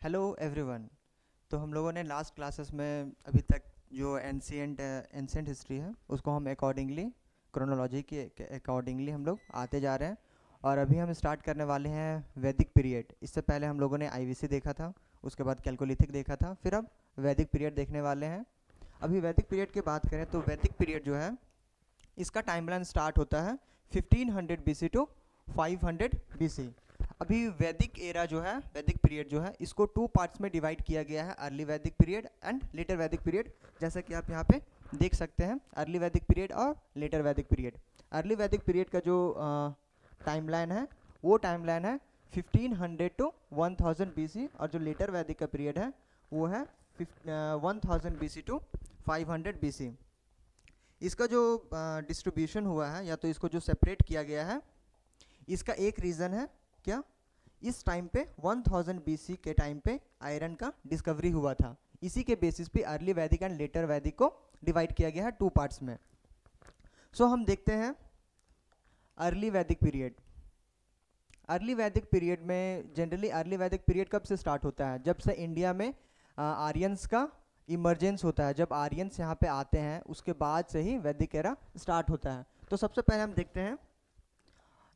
Hello everyone. तो हम लोगों ने लास्ट क्लासेस में अभी तक जो एंशिएंट हिस्ट्री है उसको हम अकॉर्डिंगली क्रोनोलॉजी के अकॉर्डिंगली हम लोग आते जा रहे हैं। और अभी हम स्टार्ट करने वाले हैं वैदिक पीरियड। इससे पहले हम लोगों ने आईवीसी देखा था, उसके बाद कैल्कोलिथिक देखा था, फिर अब वैदिक पीरियड देखने वाले हैं। अभी वैदिक पीरियड की बात करें तो वैदिक पीरियड जो है इसका टाइमलाइन स्टार्ट होता है 1500 बीसी टू 500 बीसी। अभी वैदिक एरा जो है, वैदिक पीरियड जो है, इसको टू पार्ट्स में डिवाइड किया गया है, early Vedic period and later Vedic period. जैसा कि आप यहाँ पे देख सकते हैं, अर्ली वैदिक पीरियड और letter Vedic period. Early Vedic period का जो टाइमलाइन है वो टाइमलाइन है 1500 टू 1000 बीसी, और जो लेटर वैदिक का पीरियड है वो है 1000 बीसी टू 500 बीसी। इसका जो डिस्ट्रीब्यूशन हुआ है, या तो इसको जो सेपरेट किया गया है, इसका एक रीज़न है क्या, इस टाइम पे 1000 बीसी के टाइम पे आयरन का डिस्कवरी हुआ था। इसी के बेसिस पे अर्ली वैदिक एंड लेटर वैदिक को डिवाइड किया गया है टू पार्ट्स में। सो हम देखते हैं early Vedic period. Early Vedic period में जनरली अर्ली वैदिक पीरियड कब से स्टार्ट होता है? जब से इंडिया में आर्यंस का इमरजेंस होता है, जब आर्यंस यहाँ पे आते हैं उसके बाद से ही वैदिक एरा स्टार्ट होता है। तो सबसे पहले हम देखते हैं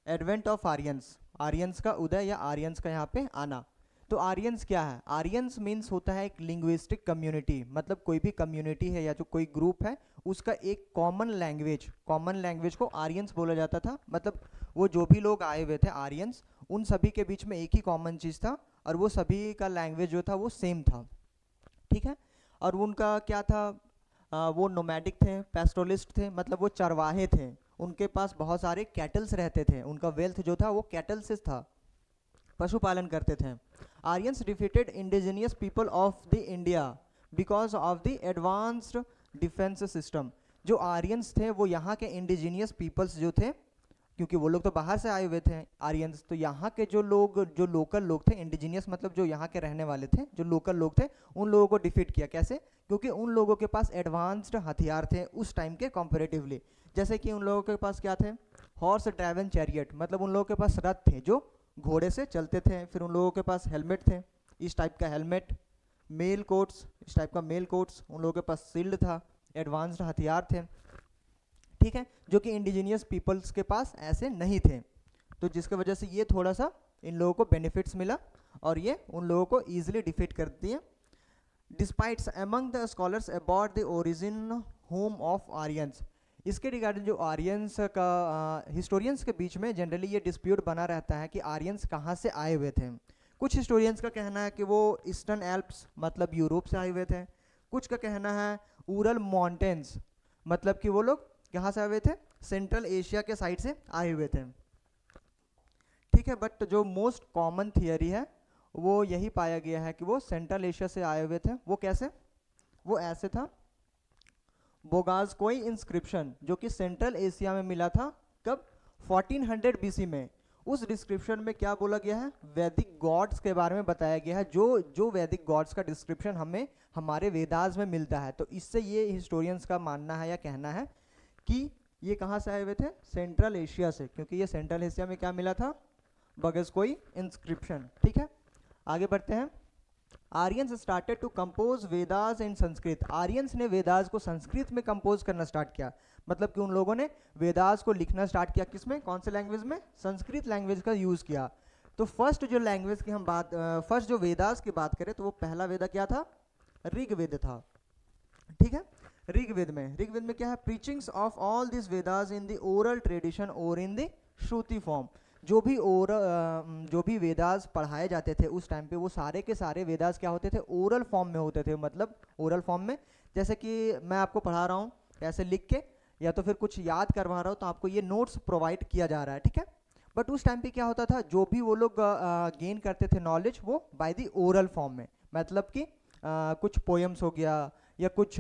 एडवेंट ऑफ आर्यंस, आर्यंस का उदय या आर्यंस का यहाँ पे आना। तो आर्यंस क्या है? आर्यंस मीन्स होता है एक लिंग्विस्टिक कम्युनिटी, मतलब कोई भी कम्युनिटी है या जो कोई ग्रुप है उसका एक कॉमन लैंग्वेज को आर्यंस बोला जाता था। मतलब वो जो भी लोग आए हुए थे आर्यंस, उन सभी के बीच में एक ही कॉमन चीज़ था, और वो सभी का लैंग्वेज जो था वो सेम था। ठीक है। और उनका क्या था, वो नोमैडिक थे, पेस्टोलिस्ट थे, मतलब वो चरवाहे थे। उनके पास बहुत सारे कैटल्स रहते थे, उनका वेल्थ जो था वो कैटल से था, पशुपालन करते थे। Aryans defeated indigenous people of the India because of the advanced defence system. जो आर्यंस थे वो यहाँ के इंडिजिनियस पीपल्स जो थे, क्योंकि वो लोग तो बाहर से आए हुए थे आर्यंस, तो यहाँ के जो लोकल लोग थे, इंडिजीनियस मतलब जो यहाँ के रहने वाले थे, जो लोकल लोग थे, उन लोगों को डिफीट किया। कैसे? क्योंकि उन लोगों के पास एडवांस्ड हथियार थे उस टाइम के कंपैरेटिवली। जैसे कि उन लोगों के पास क्या थे, हॉर्स ड्राइवन चैरियट, मतलब उन लोगों के पास रथ थे जो घोड़े से चलते थे। फिर उन लोगों के पास हेलमेट थे, इस टाइप का हेलमेट, मेल कोट्स, इस टाइप का मेल कोट्स, उन लोगों के पास शील्ड था, एडवांस्ड हथियार थे। ठीक है, जो कि इंडिजीनियस पीपल्स के पास ऐसे नहीं थे। तो जिसकी वजह से ये थोड़ा सा इन लोगों को बेनिफिट्स मिला और ये उन लोगों को ईजिली डिफीट करती है। Disputes among the scholars about the origin home of Aryans. इसके रिगार्डिंग जो आर्यंस का हिस्टोरियंस के बीच में जनरली ये डिस्प्यूट बना रहता है कि आर्यंस कहाँ से आए हुए थे। कुछ हिस्टोरियंस का कहना है कि वो ईस्टर्न एल्प्स मतलब यूरोप से आए हुए थे। कुछ का कहना है उरल माउंटेन्स, मतलब कि वो लोग कहाँ से आए हुए थे, सेंट्रल एशिया के साइड से आए हुए थे। ठीक है, बट जो मोस्ट कॉमन थियरी है वो यही पाया गया है कि वो सेंट्रल एशिया से आए हुए थे। वो कैसे? वो ऐसे था, बोगाजकोई इंस्क्रिप्शन जो कि सेंट्रल एशिया में मिला था, कब? 1400 बीसी में। उस डिस्क्रिप्शन में क्या बोला गया है, वैदिक गॉड्स के बारे में बताया गया है, जो वैदिक गॉड्स का डिस्क्रिप्शन हमें हमारे वेदास में मिलता है। तो इससे ये हिस्टोरियंस का मानना है या कहना है कि ये कहाँ से आए हुए थे, सेंट्रल एशिया से, क्योंकि ये सेंट्रल एशिया में क्या मिला था, बगसकोई इंस्क्रिप्शन। ठीक है, आगे बढ़ते हैं। Aryans started to compose Vedas in Sanskrit. Aryans ने वेदास को संस्कृत में कंपोज करना स्टार्ट किया, मतलब कि उन लोगों ने वेदास को लिखना स्टार्ट किया। किसमें? कौन से लैंग्वेज में? संस्कृत लैंग्वेज का यूज किया। तो फर्स्ट जो लैंग्वेज की हम बात, फर्स्ट जो वेदास की बात करें तो वो पहला वेदा क्या था, ऋग्वेद था। ठीक है, ऋग्वेद में क्या है, preachings of all this Vedas in the oral tradition और इन द श्रुति फॉर्म। जो भी वेदास पढ़ाए जाते थे उस टाइम पे, वो सारे के सारे वेदास क्या होते थे, ओरल फॉर्म में होते थे। मतलब ओरल फॉर्म में, जैसे कि मैं आपको पढ़ा रहा हूँ ऐसे लिख के, या तो फिर कुछ याद करवा रहा हूँ तो आपको ये नोट्स प्रोवाइड किया जा रहा है। ठीक है, बट उस टाइम पे क्या होता था, जो भी वो लोग गेन करते थे नॉलेज, वो बाय द ओरल फॉर्म में, मतलब कि कुछ पोएम्स हो गया या कुछ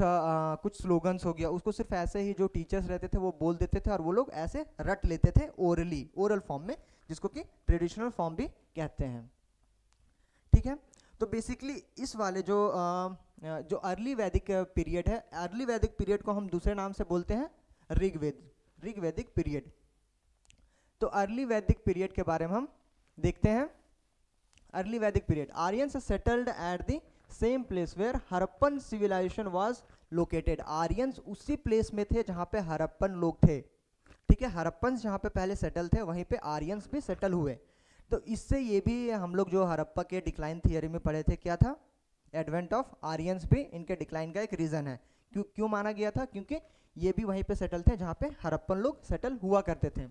स्लोगन्स हो गया, उसको सिर्फ ऐसे ही जो टीचर्स रहते थे वो बोल देते थे और वो लोग ऐसे रट लेते थे ओरली, ओरल फॉर्म में, जिसको कि ट्रेडिशनल फॉर्म भी कहते हैं। ठीक है, तो बेसिकली इस वाले जो अर्ली वैदिक पीरियड है, अर्ली वैदिक पीरियड को हम दूसरे नाम से बोलते हैं ऋग्वैदिक पीरियड। तो अर्ली वैदिक पीरियड के बारे में हम देखते हैं। Early Vedic period, Aryans settled at the same place where Harappan civilization was located. Aryans उसी प्लेस में थे जहाँ पे हड़प्पन लोग थे, ठीक है, हड़प्पन जहाँ पे पहले सेटल थे वहीं पे आर्यंस भी सेटल हुए। तो इससे ये भी हम लोग जो हड़प्पा के डिक्लाइन थियरी में पढ़े थे, क्या था, एडवेंट ऑफ आर्यंस भी इनके डिक्लाइन का एक रीज़न है। क्यों माना गया था, क्योंकि ये भी वहीं पे सेटल थे जहाँ पे हड़प्पन लोग सेटल हुआ करते थे।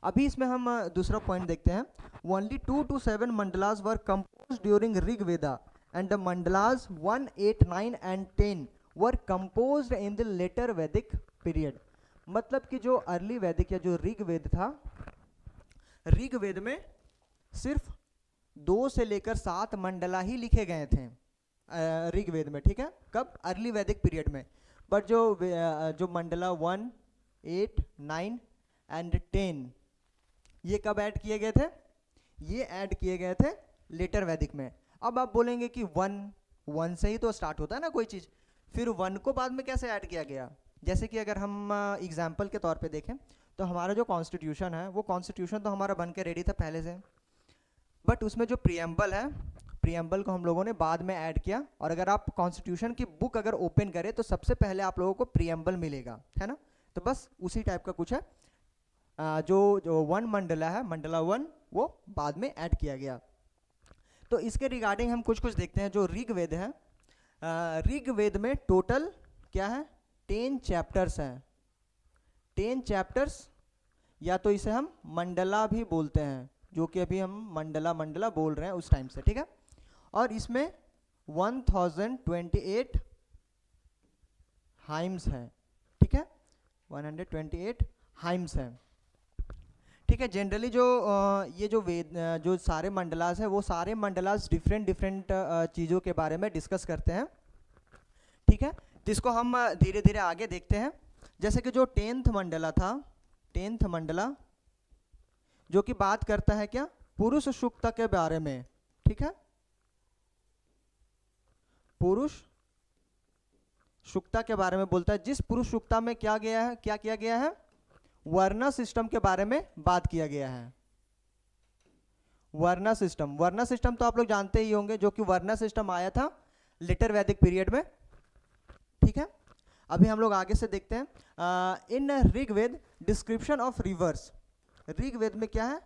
अभी इसमें हम दूसरा पॉइंट देखते हैं। Only 2 to 7 mandalas were compose during Rig Veda and the mandalas 1, 8, 9 and 10 were composed in the later Vedic period. मतलब कि जो अर्ली वैदिक या जो ऋग वेद था, ऋग वेद में सिर्फ 2 से लेकर 7 मंडला ही लिखे गए थे ऋग वेद में, ठीक है, कब, अर्ली वैदिक पीरियड में। बट जो मंडला 1, 8, 9 एंड 10 ये कब ऐड किए गए थे, ये ऐड किए गए थे लेटर वैदिक में। अब आप बोलेंगे कि 1 से ही तो स्टार्ट होता है ना कोई चीज़, फिर 1 को बाद में कैसे ऐड किया गया। जैसे कि अगर हम एग्जाम्पल के तौर पे देखें तो हमारा जो कॉन्स्टिट्यूशन है वो कॉन्स्टिट्यूशन तो हमारा बन के रेडी था पहले से, बट उसमें जो प्रियम्बल है, प्रियम्बल को हम लोगों ने बाद में ऐड किया। और अगर आप कॉन्स्टिट्यूशन की बुक अगर ओपन करें तो सबसे पहले आप लोगों को प्रियम्बल मिलेगा, है ना। तो बस उसी टाइप का कुछ है। जो 1 मंडला है, मंडला 1 वो बाद में ऐड किया गया। तो इसके रिगार्डिंग हम कुछ देखते हैं। जो ऋग वेद है, ऋग वेद में टोटल क्या है, 10 चैप्टर्स हैं। 10 चैप्टर्स, या तो इसे हम मंडला भी बोलते हैं, जो कि अभी हम मंडला बोल रहे हैं उस टाइम से, ठीक है। और इसमें 1028 हाइम्स हैं, ठीक है, 128 हाइम्स हैं, ठीक है। जनरली ये जो वेद जो सारे मंडलास हैं वो सारे मंडलास डिफरेंट चीज़ों के बारे में डिस्कस करते हैं, ठीक है। तो इसको हम धीरे धीरे आगे देखते हैं। जैसे कि जो 10th मंडला था, 10th मंडला जो कि बात करता है क्या, पुरुष सूक्ता के बारे में, ठीक है, पुरुष सूक्ता के बारे में बोलता है। जिस पुरुष सूक्ता में क्या किया गया है, वर्ण सिस्टम के बारे में बात किया गया है। वर्ण सिस्टम तो आप लोग जानते ही होंगे, जो कि वर्ण सिस्टम आया था लेटर वैदिक पीरियड में, ठीक है। अभी हम लोग आगे से देखते हैं। In Rigveda description of rivers, Rigveda में क्या है,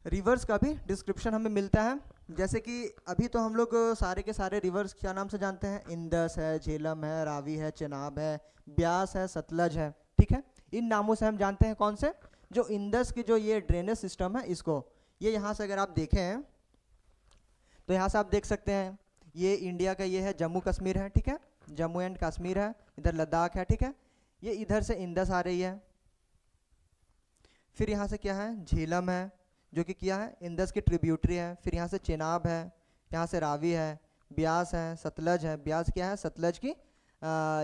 रिवर्स का भी डिस्क्रिप्शन हमें मिलता है। जैसे कि अभी तो हम लोग सारे के सारे रिवर्स क्या नाम से जानते हैं, इंदस है, झेलम है, रावी है, चेनाब है, ब्यास है, सतलज है, ठीक है। इन नामों से हम जानते हैं कौन से, जो इंदस की जो ये ड्रेनेज सिस्टम है, इसको ये यहाँ से अगर आप देखें तो यहाँ से आप देख सकते हैं ये इंडिया का ये है जम्मू कश्मीर है, ठीक है, जम्मू एंड कश्मीर है, इधर लद्दाख है, ठीक है। ये इधर से इंदस आ रही है। फिर यहाँ से क्या है, झेलम है, जो कि क्या है, इंदस की ट्रिब्यूटरी है। फिर यहाँ से चेनाब है, यहाँ से रावी है, ब्यास है, सतलज है। ब्यास क्या है, सतलज की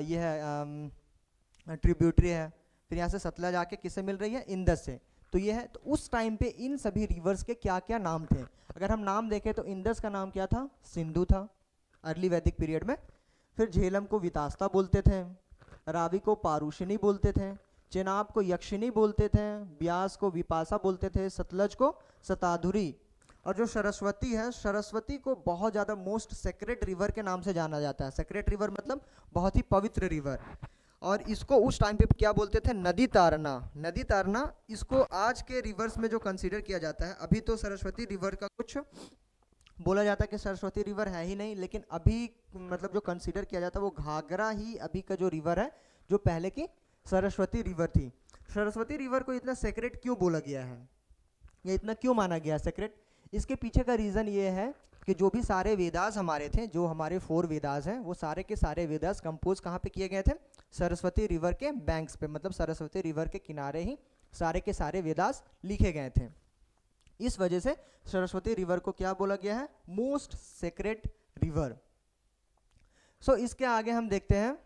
ये है ट्रिब्यूटरी है। फिर यहाँ से सतलज आके किससे मिल रही है, इंदस से। तो ये है, तो उस टाइम पे इन सभी रिवर्स के क्या क्या नाम थे। अगर हम नाम देखें तो इंदस का नाम क्या था, सिंधु था अर्ली वैदिक पीरियड में। फिर झेलम को वितास्ता बोलते थे, रावी को पारुषिनी बोलते थे, चेनाब को यक्षिनी बोलते थे, ब्यास को विपासा बोलते थे, सतलज को सताधुरी। और जो सरस्वती है, सरस्वती को बहुत ज़्यादा मोस्ट सेक्रेट रिवर के नाम से जाना जाता है। सेक्रेट रिवर मतलब बहुत ही पवित्र रिवर। और इसको उस टाइम पे क्या बोलते थे, नदी तारना। नदी तारना इसको आज के रिवर्स में जो कंसीडर किया जाता है, अभी तो सरस्वती रिवर का कुछ बोला जाता है कि सरस्वती रिवर है ही नहीं, लेकिन अभी मतलब जो कंसीडर किया जाता है वो घाघरा ही अभी का जो रिवर है, जो पहले की सरस्वती रिवर थी। सरस्वती रिवर को इतना सेक्रेट क्यों बोला गया है, ये इतना क्यों माना गया सेक्रेट, इसके पीछे का रीज़न ये है कि जो भी सारे वेदास हमारे थे, जो हमारे 4 वेदास हैं, वो सारे के सारे वेदास कंपोज कहाँ पे किए गए थे, सरस्वती रिवर के बैंक्स पे, मतलब सरस्वती रिवर के किनारे ही सारे के सारे वेदास लिखे गए थे। इस वजह से सरस्वती रिवर को क्या बोला गया है, मोस्ट सेक्रेट रिवर। सो इसके आगे हम देखते हैं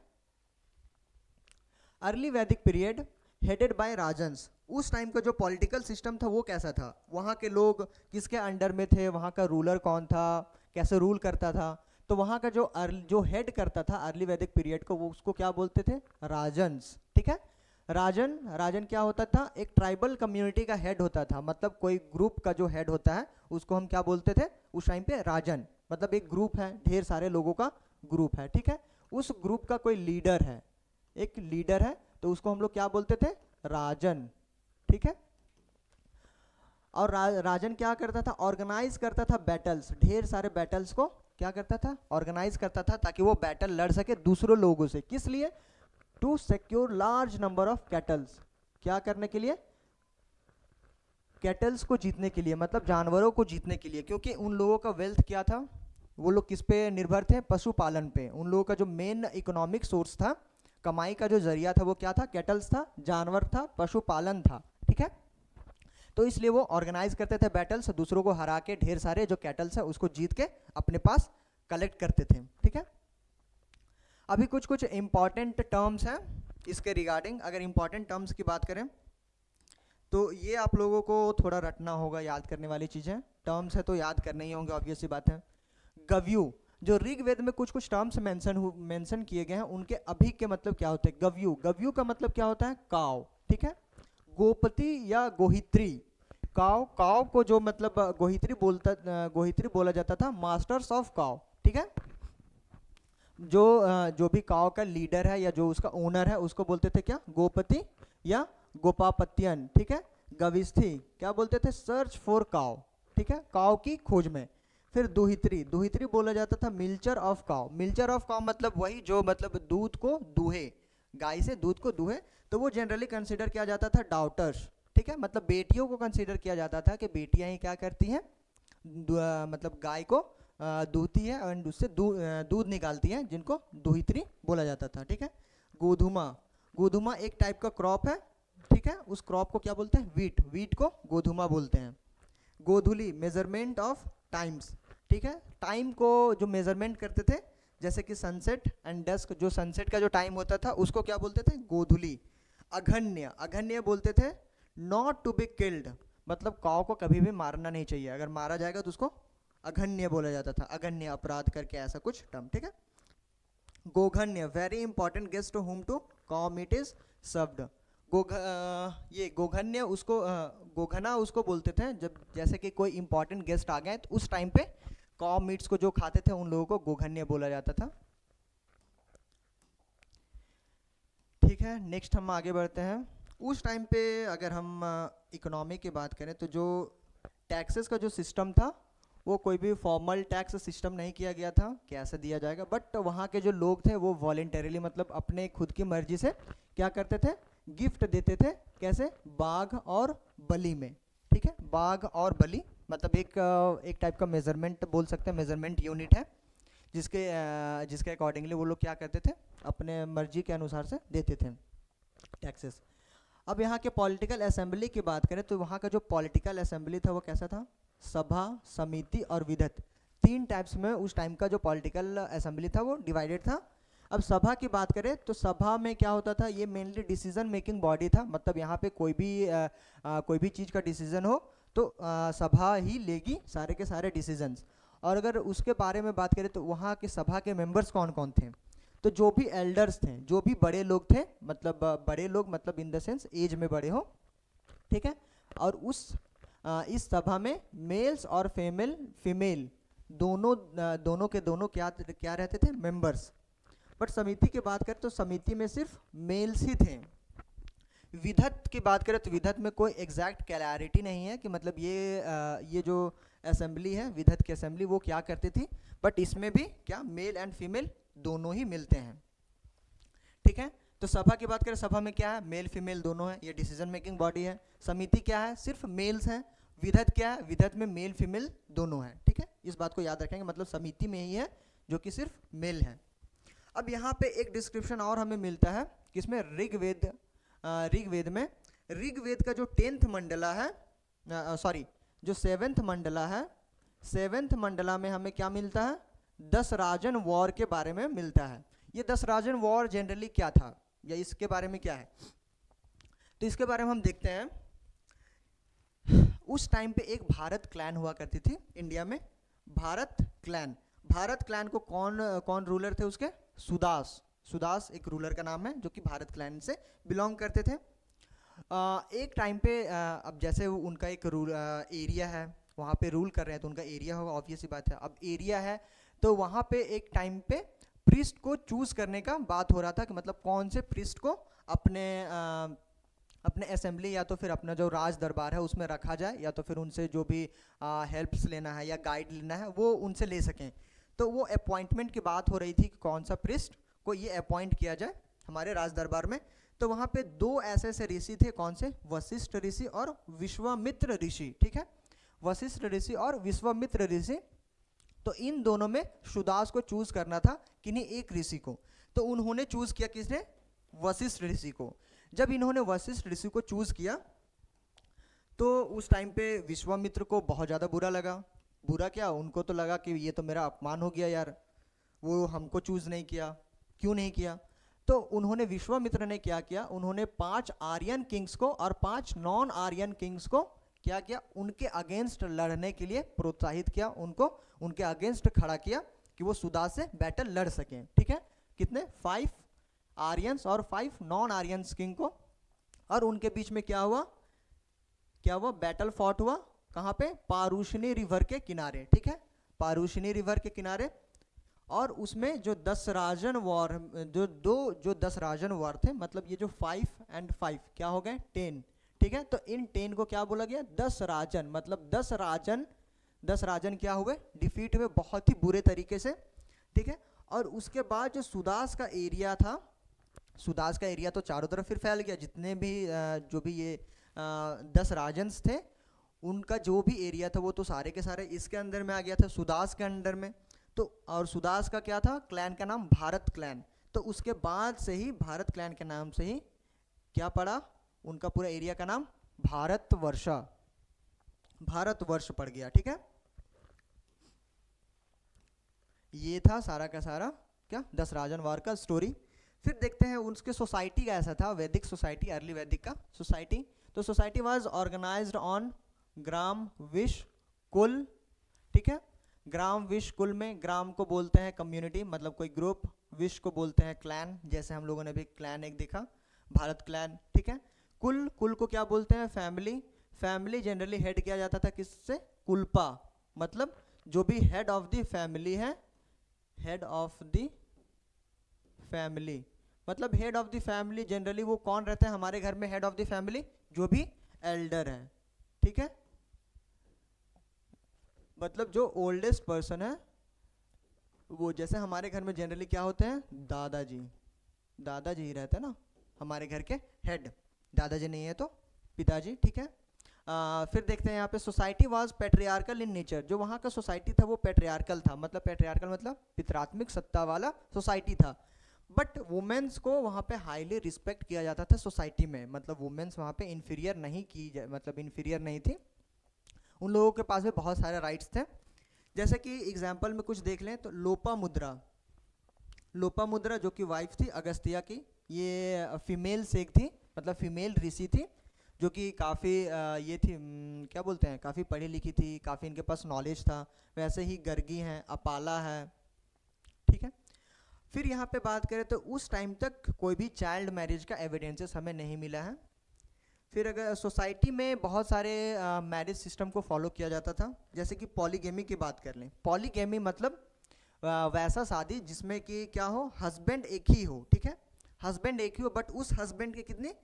early Vedic period headed by राजन्स। उस टाइम का जो पॉलिटिकल सिस्टम था वो कैसा था, वहाँ के लोग किसके अंडर में थे, वहाँ का रूलर कौन था, कैसे रूल करता था। तो वहाँ का जो हेड करता था अर्ली वैदिक पीरियड को, वो उसको क्या बोलते थे, राजन्स, ठीक है। राजन, राजन क्या होता था, एक ट्राइबल कम्युनिटी का हेड होता था, मतलब कोई ग्रुप का जो हेड होता है उसको हम क्या बोलते थे उस टाइम पे, राजन। मतलब एक ग्रुप है, ढेर सारे लोगों का ग्रुप है, ठीक है, उस ग्रुप का कोई लीडर है, एक लीडर है, तो उसको हम लोग क्या बोलते थे, राजन, ठीक है। और राजन क्या करता था, ऑर्गेनाइज करता था बैटल्स, ढेर सारे बैटल्स को क्या करता था, ऑर्गेनाइज करता था, ताकि वो बैटल लड़ सके दूसरों लोगों से, किस लिए, to secure large number of cattles, क्या करने के लिए, कैटल्स को जीतने के लिए, मतलब जानवरों को जीतने के लिए, क्योंकि उन लोगों का वेल्थ क्या था, वो लोग किस पे निर्भर थे, पशुपालन पे, उन लोगों का जो मेन इकोनॉमिक सोर्स था, कमाई का जो जरिया था वो क्या था, कैटल्स था, जानवर था, पशुपालन था, ठीक है। तो इसलिए वो ऑर्गेनाइज करते थे बैटल्स, दूसरों को हरा के ढेर सारे जो कैटल्स है उसको जीत के अपने पास कलेक्ट करते थे, ठीक है। अभी कुछ कुछ इंपॉर्टेंट टर्म्स हैं इसके रिगार्डिंग, अगर इंपॉर्टेंट टर्म्स की बात करें तो ये आप लोगों को थोड़ा रटना होगा, याद करने वाली चीज़ें, टर्म्स है तो याद करने ही होंगे, ऑब्वियस सी बात है। गव्यू, जो ऋग्वेद में कुछ कुछ टर्म्स मेंशन किए गए हैं, उनके अभी के मतलब क्या होते हैं, गव्यू, गव्यू का मतलब क्या होता है, काव, ठीक है। गोपति या गोहित्री, काव, काव को जो मतलब गोहित्री बोला जाता था, मास्टर्स ऑफ काव, ठीक है। जो भी काव का लीडर है या जो उसका ओनर है उसको बोलते थे क्या, गोपति या गोपापत्यन, ठीक है। गविस्थी क्या बोलते थे, सर्च फॉर काव, ठीक है, काव की खोज में। फिर दुहित्री, दुहित्री बोला जाता था मिल्चर ऑफ काव, मिल्चर ऑफ काव मतलब वही जो मतलब दूध को दूहे, गाय से दूध को दूहे, तो वो जनरली कंसिडर किया जाता था डाउटर्स, ठीक है, मतलब बेटियों को कंसिडर किया जाता था कि बेटियां ही क्या करती हैं, मतलब गाय को दूहती है और उससे दूध निकालती है, जिनको दुहित्री बोला जाता था, ठीक है। गोधुमा, गोधुमा एक टाइप का क्रॉप है, ठीक है, उस क्रॉप को क्या बोलते हैं, वीट, वीट को गोधुमा बोलते हैं। गोधुली, मेजरमेंट ऑफ टाइम्स, ठीक है, टाइम को जो मेजरमेंट करते थे, जैसे कि सनसेट एंड डस्क, जो सनसेट का जो टाइम होता था उसको क्या बोलते थे, गोधुली। अघन्य, अघन्य बोलते थे नॉट टू बी किल्ड, मतलब काव को कभी भी मारना नहीं चाहिए, अगर मारा जाएगा तो उसको अघन्य बोला जाता था, अघन्य अपराध करके ऐसा कुछ टर्म, ठीक है। Goghna, very important guest to whom to cow meat is served. ये गोघन्य उसको गोघना उसको बोलते थे जब जैसे कि कोई इंपॉर्टेंट गेस्ट आ गए तो उस टाइम पे काव मीट्स को जो खाते थे उन लोगों को गोघन्य बोला जाता था, ठीक है। नेक्स्ट हम आगे बढ़ते हैं। उस टाइम पे अगर हम इकोनॉमी की बात करें तो जो टैक्सेस का जो सिस्टम था वो कोई भी फॉर्मल टैक्स सिस्टम नहीं किया गया था, कैसे दिया जाएगा, बट वहाँ के जो लोग थे वो वॉलेंटरीली मतलब अपने खुद की मर्जी से क्या करते थे, गिफ्ट देते थे, कैसे, बाघ और बलि में, ठीक है। बाघ और बलि मतलब एक टाइप का मेजरमेंट बोल सकते हैं, मेजरमेंट यूनिट है, जिसके अकॉर्डिंगली वो लोग क्या करते थे, अपने मर्जी के अनुसार से देते थे टैक्सेस। अब यहाँ के पॉलिटिकल असेंबली की बात करें तो वहाँ का जो पॉलिटिकल असेंबली था वो कैसा था, सभा, समिति और विधत, तीन टाइप्स में उस टाइम का जो पॉलिटिकल असेंबली था वो डिवाइडेड था। अब सभा की बात करें तो सभा में क्या होता था, ये मेनली डिसीजन मेकिंग बॉडी था, मतलब यहाँ पे कोई भी चीज़ का डिसीजन हो तो सभा ही लेगी सारे के सारे डिसीजंस। और अगर उसके बारे में बात करें तो वहाँ के सभा के मेंबर्स कौन कौन थे, तो जो भी एल्डर्स थे, जो भी बड़े लोग थे, मतलब बड़े लोग मतलब इन द सेंस एज में बड़े हो, ठीक है। और इस सभा में मेल्स और फीमेल दोनों के दोनों क्या रहते थे, मेंबर्स। बट समिति की बात करें तो समिति में सिर्फ मेल्स ही थे। विधत की बात करें तो विधत में कोई एग्जैक्ट क्लैरिटी नहीं है कि मतलब ये जो असेंबली है विधत की असेंबली वो क्या करती थी, बट इसमें भी क्या मेल एंड फीमेल दोनों ही मिलते हैं, ठीक है। तो सभा की बात करें, सभा में क्या है, मेल फीमेल दोनों है, ये डिसीजन मेकिंग बॉडी है। समिति क्या है, सिर्फ मेल्स हैं। विधत क्या है, विधत में मेल फीमेल दोनों हैं, ठीक है, इस बात को याद रखेंगे, मतलब समिति में ही है जो कि सिर्फ मेल है। अब यहाँ पे एक डिस्क्रिप्शन और हमें मिलता है किसमें, ऋग्वेद में। ऋग्वेद का जो 10th मंडला है, जो 7th मंडला है, 7th मंडला में हमें क्या मिलता है, 10 राजन वॉर के बारे में मिलता है। ये 10 राजन वॉर जनरली क्या था या इसके बारे में क्या है, तो इसके बारे में हम देखते हैं। उस टाइम पे एक भारत क्लैन हुआ करती थी इंडिया में, भारत क्लैन को कौन रूलर थे उसके, सुदास एक रूलर का नाम है जो कि भारत क्लैन से बिलोंग करते थे। एक टाइम पे अब जैसे उनका एक एरिया है, वहाँ पे रूल कर रहे हैं तो उनका एरिया होगा, ऑब्वियस सी बात है। अब एरिया है तो वहाँ पे एक टाइम पे प्रीस्ट को चूज़ करने का बात हो रहा था कि मतलब कौन से प्रीस्ट को अपने असेंबली या तो फिर अपना जो राज दरबार है उसमें रखा जाए, या तो फिर उनसे जो भी हेल्प्स लेना है या गाइड लेना है वो उनसे ले सकें। तो वो अपॉइंटमेंट की बात हो रही थी कि कौन सा प्रीस्ट को ये अपॉइंट किया जाए हमारे राज दरबार में। तो वहाँ पे दो ऐसे ऋषि थे, कौन से? वशिष्ठ ऋषि और विश्वामित्र ऋषि, ठीक है, वशिष्ठ ऋषि और विश्वामित्र ऋषि। तो इन दोनों में सुदास को चूज करना था किन्हीं एक ऋषि को, तो उन्होंने चूज किया किसने? वशिष्ठ ऋषि को। जब इन्होंने वशिष्ठ ऋषि को चूज किया तो उस टाइम पे विश्वामित्र को बहुत ज़्यादा बुरा लगा। बुरा क्या, उनको तो लगा कि ये तो मेरा अपमान हो गया यार, वो हमको चूज नहीं किया, क्यों नहीं किया? तो उन्होंने, विश्वामित्र ने क्या किया, उन्होंने 5 आर्यन किंग्स को और 5 नॉन आर्यन किंग्स को क्या किया, उनके अगेंस्ट लड़ने के लिए प्रोत्साहित किया, उनको उनके अगेंस्ट खड़ा किया कि वो सुदास से बैटल लड़ सकें, ठीक है। कितने? 5 आर्यंस और 5 नॉन आर्यंस किंग को, और उनके बीच में क्या हुआ, बैटल फॉट हुआ। कहाँ पे? पारुशनी रिवर के किनारे, ठीक है, पारुशनी रिवर के किनारे। और उसमें जो 10 राजन वॉर, जो 10 राजन वॉर थे, मतलब ये जो 5 और 5 क्या हो गए? 10, ठीक है। तो इन 10 को क्या बोला गया? 10 राजन, मतलब 10 राजन क्या हुए? डिफीट हुए बहुत ही बुरे तरीके से, ठीक है। और उसके बाद जो सुदास का एरिया था, सुदास का एरिया तो चारों तरफ फिर फैल गया, जितने भी जो भी ये 10 राजन्स थे उनका जो भी एरिया था वो तो सारे के सारे इसके अंदर में आ गया था, सुदास के अंडर में। तो और सुदास का क्या था? क्लैन का नाम भारत क्लैन। तो उसके बाद से ही भारत क्लैन के नाम से ही क्या पड़ा? उनका पूरा एरिया का नाम भारतवर्ष पड़ गया, ठीक है। ये था सारा का सारा क्या 10 राजन वार का स्टोरी। फिर देखते हैं उसके सोसाइटी का ऐसा था, वैदिक सोसाइटी, अर्ली वैदिक का सोसाइटी। तो society was organized on gram vish kul, ठीक है। ग्राम विश कुल में ग्राम को बोलते हैं कम्युनिटी, मतलब कोई ग्रुप, विश को बोलते हैं क्लैन, जैसे हम लोगों ने भी क्लैन एक देखा, भारत क्लैन, ठीक है। कुल को क्या बोलते हैं? फैमिली जनरली हेड किया जाता था किससे? कुलपा, मतलब जो भी हेड ऑफ द फैमिली है, हेड ऑफ द फैमिली, मतलब head of the family generally वो कौन रहता है हमारे घर में? हेड ऑफ द फैमिली जो भी एल्डर है, ठीक है, मतलब जो ओल्डेस्ट पर्सन है वो। जैसे हमारे घर में जनरली क्या होते हैं? दादाजी ही रहते हैं ना हमारे घर के हेड, दादाजी नहीं है तो पिताजी, ठीक है। फिर देखते हैं यहाँ पे society was patriarchal in nature. जो वहाँ का सोसाइटी था वो पेट्रियार्कल था, मतलब पेट्रियार्कल मतलब पितरात्मिक सत्ता वाला सोसाइटी था। बट वुमेन्स को वहाँ पे हाईली रिस्पेक्ट किया जाता था सोसाइटी में, मतलब वुमेन्स वहाँ पे इन्फीरियर नहीं थी, उन लोगों के पास में बहुत सारे राइट्स थे। जैसे कि एग्जाम्पल में कुछ देख लें तो लोपामुद्रा जो कि वाइफ थी अगस्त्या की, ये फीमेल सेक थी, मतलब फीमेल ऋषि थी, जो कि काफ़ी ये थी क्या बोलते हैं, काफ़ी पढ़ी लिखी थी, काफ़ी इनके पास नॉलेज था। वैसे ही गर्गी हैं, अपाला है, ठीक है। फिर यहाँ पे बात करें तो उस टाइम तक कोई भी चाइल्ड मैरिज का एविडेंसेस हमें नहीं मिला है। फिर अगर सोसाइटी में बहुत सारे मैरिज सिस्टम को फॉलो किया जाता था, जैसे कि पॉलीगेमी की बात कर लें। पॉलीगेमी मतलब वैसा शादी जिसमें कि क्या हो, हस्बैंड एक ही हो, ठीक है, हस्बैंड एक ही हो, बट उस हस्बैंड के कितने,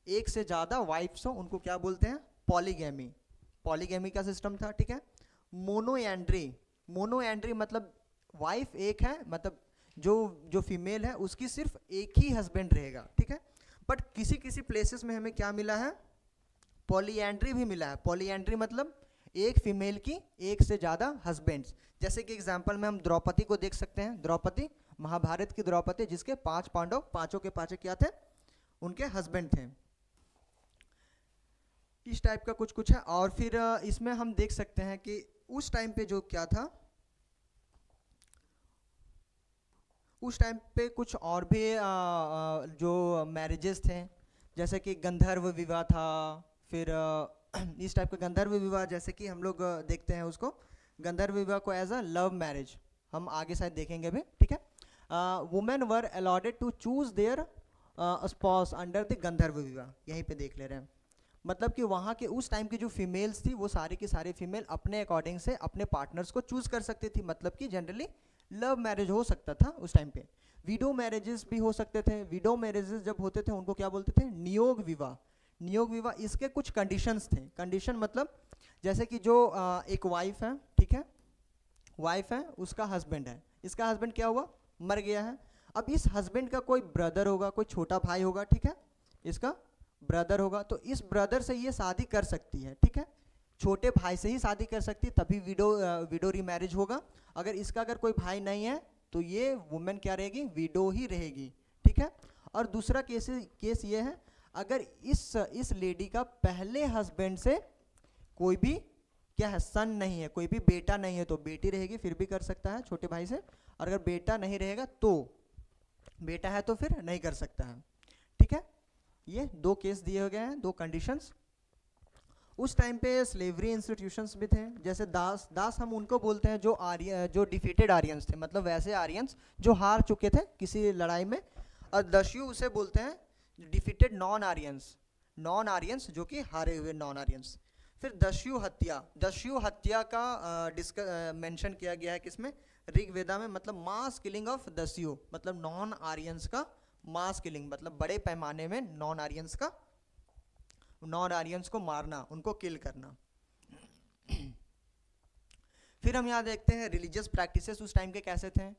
एक से ज़्यादा वाइफ्स हो, उनको क्या बोलते हैं? पॉलीगेमी का सिस्टम था, ठीक है। मोनोएंड्री मतलब वाइफ एक है, मतलब जो फीमेल है उसकी सिर्फ एक ही हस्बैंड रहेगा, ठीक है। बट किसी प्लेसेस में हमें क्या मिला है? पॉलीएंड्री भी मिला है। पॉलीएंड्री मतलब एक फीमेल की एक से ज़्यादा हस्बैंड्स। जैसे कि एग्जांपल में हम द्रौपदी को देख सकते हैं। द्रौपदी, महाभारत की द्रौपदी, जिसके 5 पांडव, पांचों के पांचों क्या थे? उनके हस्बैंड थे। इस टाइप का कुछ है। और फिर इसमें हम देख सकते हैं कि उस टाइम पे जो क्या था, उस टाइम पे कुछ और भी जो मैरिजेस थे, जैसे कि गंधर्व विवाह था। फिर इस टाइप का गंधर्व विवाह, जैसे कि हम लोग देखते हैं उसको, गंधर्व विवाह को एज अ लव मैरिज हम आगे शायद देखेंगे भी, ठीक है। Women were allotted to choose their spouse under the Gandharva vivah, यहीं पे देख ले रहे हैं। मतलब कि वहाँ के उस टाइम की जो फीमेल्स थी वो सारी की सारी फीमेल अपने अकॉर्डिंग से अपने पार्टनर्स को चूज कर सकती थी, मतलब कि जनरली लव मैरिज हो सकता था उस टाइम पे। विडो मैरिजेस भी हो सकते थे। विडो मैरिजेस जब होते थे उनको क्या बोलते थे, नियोग विवाह। नियोग विवाह, इसके कुछ कंडीशंस थे। कंडीशन मतलब जैसे कि जो एक वाइफ है, ठीक है, वाइफ है, उसका हस्बैंड है, इसका हस्बैंड क्या हुआ, मर गया है। अब इस हस्बैंड का कोई ब्रदर होगा, कोई छोटा भाई होगा, ठीक है, इसका ब्रदर होगा, तो इस ब्रदर से ये शादी कर सकती है, ठीक है, छोटे भाई से ही शादी कर सकती है, तभी विडो रीमैरिज होगा। अगर इसका अगर कोई भाई नहीं है तो ये वुमेन क्या रहेगी, विडो ही रहेगी, ठीक है। और दूसरा केस ये है, अगर इस लेडी का पहले हस्बैंड से कोई भी क्या है, सन नहीं है, कोई भी बेटा नहीं है, तो बेटी रहेगी, फिर भी कर सकता है छोटे भाई से। और अगर बेटा नहीं रहेगा तो, बेटा है तो फिर नहीं कर सकता है, ठीक है। ये दो केस दिए गए हैं, दो कंडीशंस। उस टाइम पे स्लेवरी इंस्टीट्यूशंस भी थे, जैसे दास हम उनको बोलते हैं जो डिफीटेड आर्यंस थे, मतलब वैसे आर्यंस जो हार चुके थे किसी लड़ाई में। और दस्यु उसे बोलते हैं डिफीटेड नॉन आर्यंस जो कि हारे हुए नॉन आर्यंस। फिर दस्यु हत्या का मेंशन किया गया है किसमें, ऋग्वेदा में, मतलब मास किलिंग ऑफ दस्यु, मतलब नॉन आर्यंस का मास किलिंग, मतलब बड़े पैमाने में नॉन आर्यंस को मारना, उनको किल करना। फिर हम यहाँ देखते हैं रिलीजियस प्रैक्टिसेस उस टाइम के कैसे थे।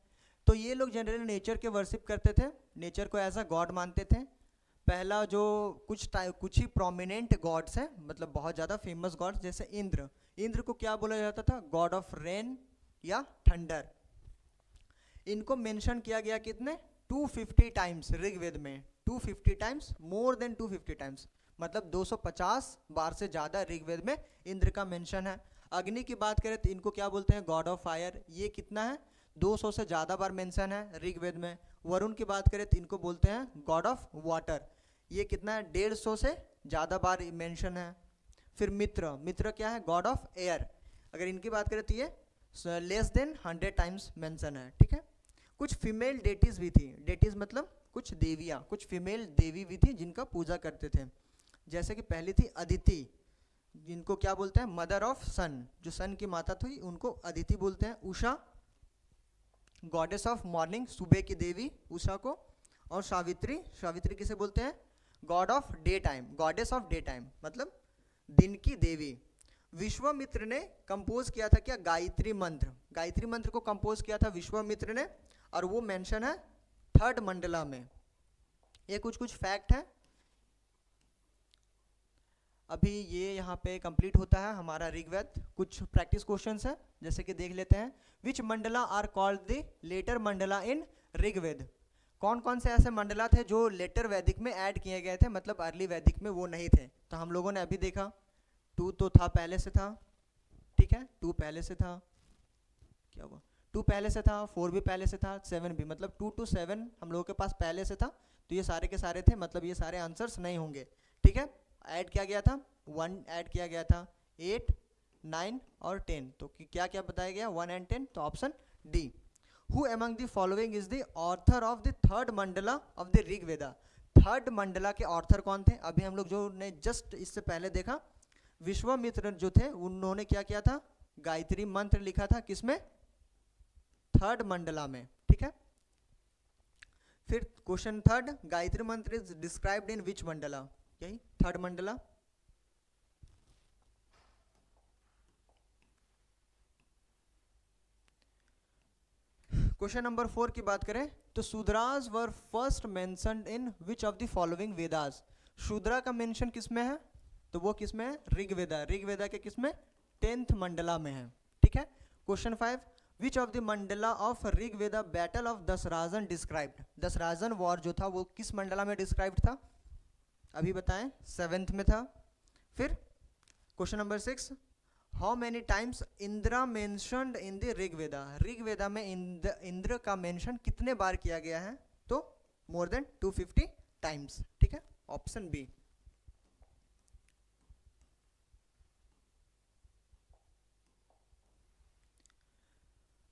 तो ये लोग जनरली नेचर के वर्शिप करते थे, नेचर को एज अ गॉड मानते थे। पहला जो कुछ ही प्रोमिनेंट गॉड्स हैं, मतलब बहुत ज़्यादा फेमस गॉड्स, जैसे इंद्र को क्या बोला जाता था, गॉड ऑफ रेन या थंडर। इनको मेंशन किया गया कितने, 250 टाइम्स ऋग्वेद में, 250 टाइम्स, मोर देन 250 टाइम्स, मतलब 250 बार से ज़्यादा ऋग्वेद में इंद्र का मेंशन है। अग्नि की बात करें तो इनको क्या बोलते हैं, गॉड ऑफ फायर, ये कितना है, 200 से ज़्यादा बार मेंशन है ऋग्वेद में। वरुण की बात करें तो इनको बोलते हैं गॉड ऑफ वाटर, ये कितना है, 150 से ज़्यादा बार मेंशन है। फिर मित्र क्या है, गॉड ऑफ एयर, अगर इनकी बात करें तो ये लेस देन 100 टाइम्स मेंशन है, ठीक है। कुछ फीमेल डेटीज भी थी, डेटीज मतलब कुछ देवियाँ, कुछ फीमेल देवी भी थी जिनका पूजा करते थे। जैसे कि पहली थी अदिति, जिनको क्या बोलते हैं, मदर ऑफ सन, जो सन की माता थी उनको अदिति बोलते हैं। उषा, गॉडेस ऑफ मॉर्निंग, सुबह की देवी उषा को। और सावित्री किसे बोलते हैं, God of day time, goddess of day time, मतलब दिन की देवी। विश्वामित्र ने कंपोज किया था क्या, गायत्री मंत्र को कंपोज किया था विश्वामित्र ने, और वो मेंशन है 3rd मंडला में। ये कुछ फैक्ट है। अभी ये यहाँ पे कंप्लीट होता है हमारा ऋग्वेद। कुछ प्रैक्टिस क्वेश्चंस है, जैसे कि देख लेते हैं। Which mandala are called the later mandala in Rigveda, कौन कौन से ऐसे मंडला थे जो लेटर वैदिक में ऐड किए गए थे, मतलब अर्ली वैदिक में वो नहीं थे। तो हम लोगों ने अभी देखा 2 तो था, पहले से था, ठीक है, 2 पहले से था, क्या हुआ, 2 पहले से था, 4 भी पहले से था, 7 भी, मतलब 2 to 7 हम लोगों के पास पहले से था। तो ये सारे के सारे थे, मतलब ये सारे आंसर्स नहीं होंगे, ठीक है। ऐड किया गया था 1, ऐड किया गया था 8, 9 और 10, तो क्या क्या बताया गया 1 and 10, तो option D. Who among the following is the author of the 3rd Mandla of the Rigveda, 3rd Mandla के ऑर्थर कौन थे। अभी हम लोग जो ने जस्ट इससे पहले देखा, विश्वामित्र जो थे उन्होंने क्या किया था, गायत्री मंत्र लिखा था किसमें, 3rd मंडला में, ठीक है। फिर क्वेश्चन 3rd, गायत्री मंत्र इज डिस्क्राइब्ड इन विच मंडला, यही 3rd मंडला। क्वेश्चन नंबर 4 की बात करें तो Shudras were first mentioned in which of the following Vedas, Shudra का मेंशन किसमें है, तो वो किसमें है, ऋग्वेदा के किसमें, 10th मंडला में है, ठीक है। Question 5, which of the mandala of Rigveda battle of Dasharajan described, Dasharajan war जो था वो किस मंडला में डिस्क्राइब्ड था, अभी बताएं, 7th में था। फिर question number 6, how many times Indira mentioned in the Rigveda में इंद्र का मेंशन कितने बार किया गया है, तो मोर देन 250 टाइम्स, ठीक है, ऑप्शन बी।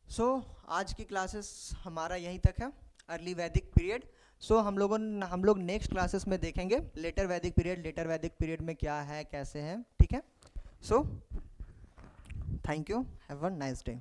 सो आज की क्लासेस हमारा यहीं तक है। Early Vedic period. सो हम लोग नेक्स्ट क्लासेस में देखेंगे लेटर वैदिक पीरियड में क्या है कैसे है, ठीक है। So thank you, have a nice day.